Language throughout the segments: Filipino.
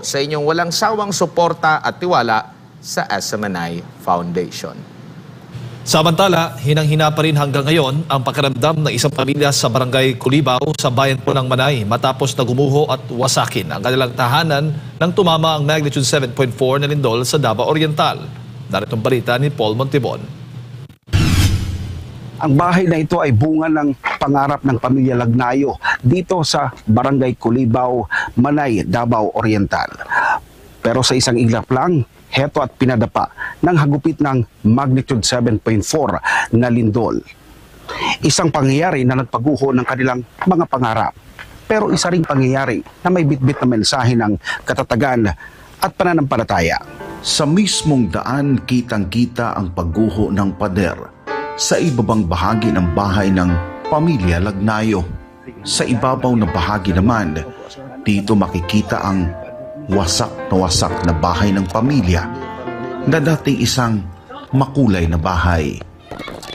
sa inyong walang sawang suporta at tiwala sa SMNI Foundation. Samantala, hinang-hina pa rin hanggang ngayon ang pakiramdam ng isang pamilya sa barangay Culibaw sa bayan po ng Manay matapos na gumuho at wasakin ang kanilang tahanan nang tumama ang magnitude 7.4 na lindol sa Davao Oriental. Narito ang balita ni Paul Montibon. Ang bahay na ito ay bunga ng pangarap ng pamilya Lagnayo dito sa barangay Culibaw, Manay, Davao Oriental. Pero sa isang iglap lang, heto at pinadapa ng hagupit ng magnitude 7.4 na lindol. Isang pangyayari na nagpaguho ng kanilang mga pangarap. Pero isa ring pangyayari na may bitbit na mensahe ng katatagan at pananampalataya. Sa mismong daan, kitang-kita ang pagguho ng pader sa ibabang bahagi ng bahay ng pamilya Lagnayo. Sa ibabaw na bahagi naman, dito makikita ang wasak na bahay ng pamilya na dating isang makulay na bahay.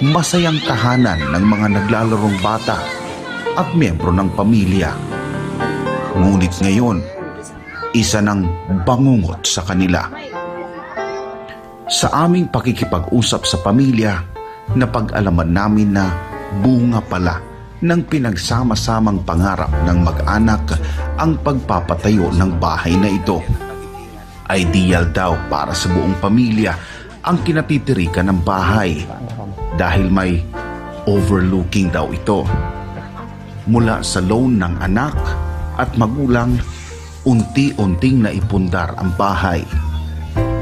Masayang tahanan ng mga naglalarong bata at miyembro ng pamilya. Ngunit ngayon, isa ng bangungot sa kanila. Sa aming pakikipag-usap sa pamilya, napag-alaman namin na bunga pala ng pinagsama-samang pangarap ng mag-anak ang pagpapatayo ng bahay na ito. Ideal daw para sa buong pamilya ang kinatitirikan ng bahay dahil may overlooking daw ito. Mula sa loan ng anak at magulang, unti-unting naipundar ang bahay.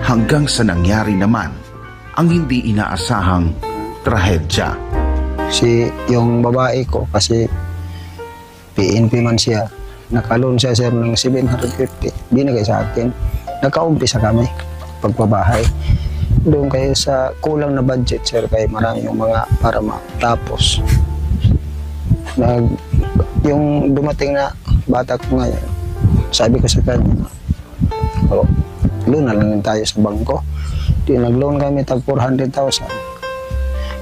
Hanggang sa nangyari naman ang hindi inaasahang trahedya. Yung babae ko, kasi PNP man siya, nakaloan siya sir ng 750, binigay sa akin. Nagkaumpisa kami pagbabahay. Doon kayo sa kulang na budget sir, kaya marami yung mga para matapos. Yung dumating na bata ko ngayon, sabi ko sa kanya, loan na lang tayo sa bangko. Di nag-loan kami tag 400,000.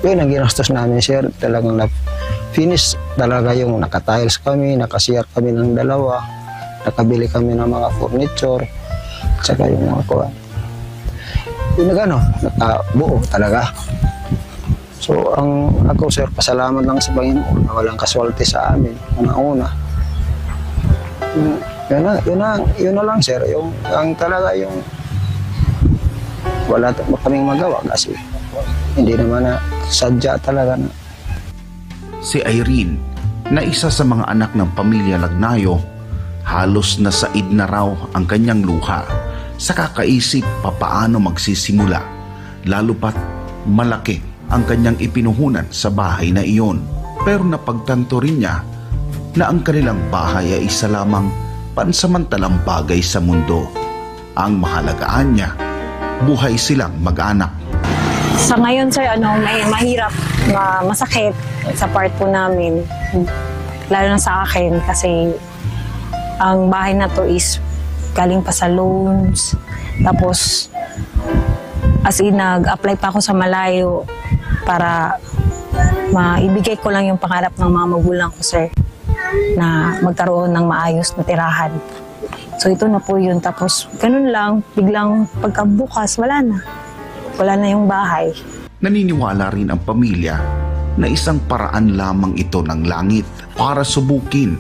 Yun ang ginastos namin sir, talagang na-finish talaga yung naka-tiles kami, naka-CR kami ng dalawa, nakabili kami ng mga furniture, at saka yung mga kuha. Yun na nakabuo talaga. So ako sir, pasalamat lang sa Panginoon na walang kaswalty sa amin, una-una. Yun na lang sir, ang talaga yung wala kaming magawa kasi hindi naman na sadya talaga na. Si Irene, na isa sa mga anak ng pamilya Lagnayo, halos nasaid na raw ang kanyang luha sa kakaisip papaano magsisimula, lalo pat malaki ang kanyang ipinuhunan sa bahay na iyon. Pero napagtanto rin niya na ang kanilang bahay ay isa lamang pansamantalang bagay sa mundo. Ang mahalagaan niya, buhay silang mag-anak. Sa ngayon sir, may mahirap, masakit sa part po namin. Lalo na sa akin kasi ang bahay na to is galing pa sa loans. Tapos as in nag-apply pa ako sa malayo para maibigay ko lang yung pangarap ng mga magulang ko sir na magkaroon ng maayos na tirahan. So ito na po yun. Tapos ganun lang, biglang pagkabukas, wala na yung bahay. Naniniwala rin ang pamilya na isang paraan lamang ito ng langit para subukin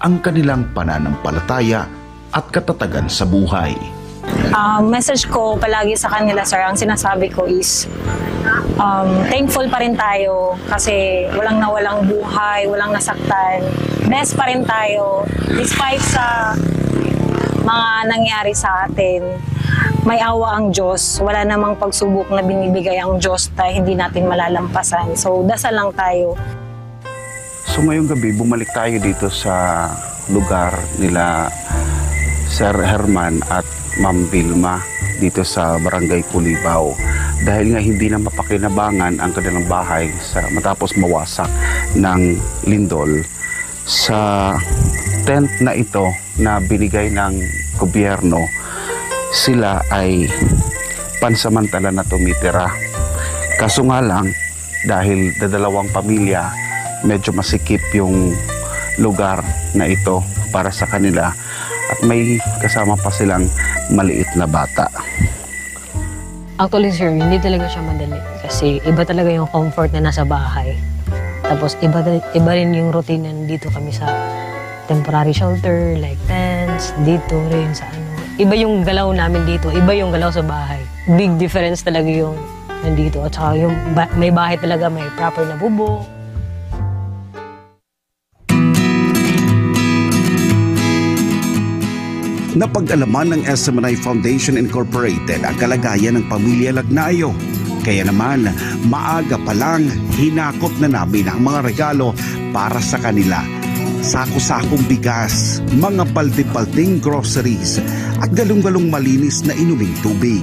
ang kanilang pananampalataya at katatagan sa buhay. Message ko palagi sa kanila sir, ang sinasabi ko is thankful pa rin tayo kasi walang nawalang buhay, walang nasaktan. Blessed pa rin tayo despite sa mga nangyari sa atin. May awa ang Diyos. Wala namang pagsubok na binibigay ang Diyos na hindi natin malalampasan. So, dasal lang tayo. So ngayong gabi, bumalik tayo dito sa lugar nila Sir Herman at Ma'am Vilma dito sa Barangay Culibaw. Dahil nga hindi na mapakinabangan ang kanilang bahay matapos mawasak ng lindol. Sa tent na ito na binigay ng gobyerno, sila ay pansamantala na tumitira. Kaso nga lang, dahil dadalawang pamilya, medyo masikip yung lugar na ito para sa kanila, at may kasama pa silang maliit na bata. Actually, sir, hindi talaga siya madali. Kasi iba talaga yung comfort na nasa bahay. Tapos iba rin yung routine na dito kami sa temporary shelter, like tents, dito rin sa ano. Iba yung galaw namin dito, iba yung galaw sa bahay. Big difference talaga yung nandito. At saka yung may bahay talaga, may proper na bubong. Napag-alaman ng SMNI Foundation Incorporated ang kalagayan ng pamilya Lagnayo. Kaya naman, maaga pa lang, hinakot na namin ang mga regalo para sa kanila. Sako-sakong bigas, mga balde-baldeng groceries, at galong-galong malinis na inuming tubig.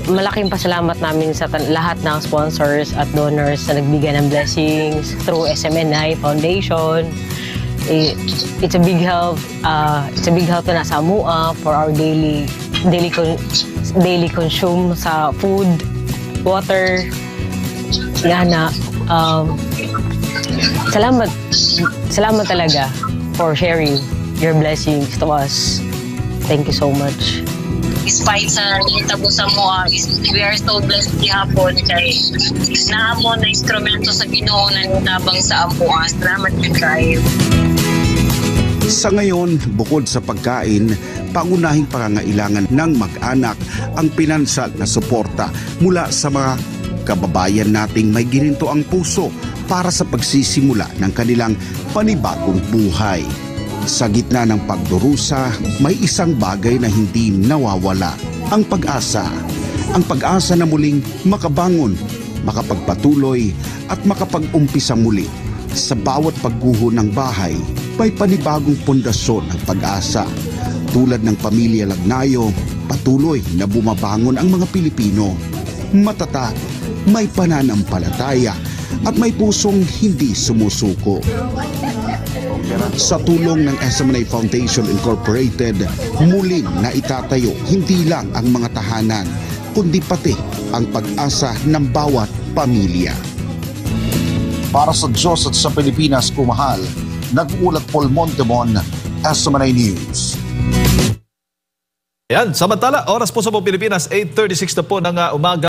Malaking pasalamat namin sa lahat ng sponsors at donors na nagbigay ng blessings through SMNI Foundation. It's a big help. It's a big help na nasa AMUA for our daily consume sa food, water. Salamat talaga for sharing your blessings to us. Thank you so much. Despite sa nitabo sa mo, we are so blessed gihapon kay naamo na instrumento sa Ginoo na nitabang sa amuha. Salamat kayo. Sa ngayon, bukod sa pagkain, pangunahing pangangailangan ng mag-anak ang pinansal na suporta mula sa mga kababayan nating may gininto ang puso para sa pagsisimula ng kanilang panibagong buhay. Sa gitna ng pagdurusa, may isang bagay na hindi nawawala, ang pag-asa. Ang pag-asa na muling makabangon, makapagpatuloy at makapag-umpisa muli. Sa bawat pagguho ng bahay, may panibagong pundasyon ng pag-asa. Tulad ng pamilya Lagnayo, patuloy na bumabangon ang mga Pilipino. Matatag, may pananampalataya at may pusong hindi sumusuko. Sa tulong ng SMNI Foundation Incorporated, muling na itatayo hindi lang ang mga tahanan, kundi pati ang pag-asa ng bawat pamilya. Para sa Diyos at sa Pilipinas kumahal, nag-ulat Paul Montemon, SMNI News. Yan, samantala, oras po sa Pilipinas, 8:36 na po ng umaga.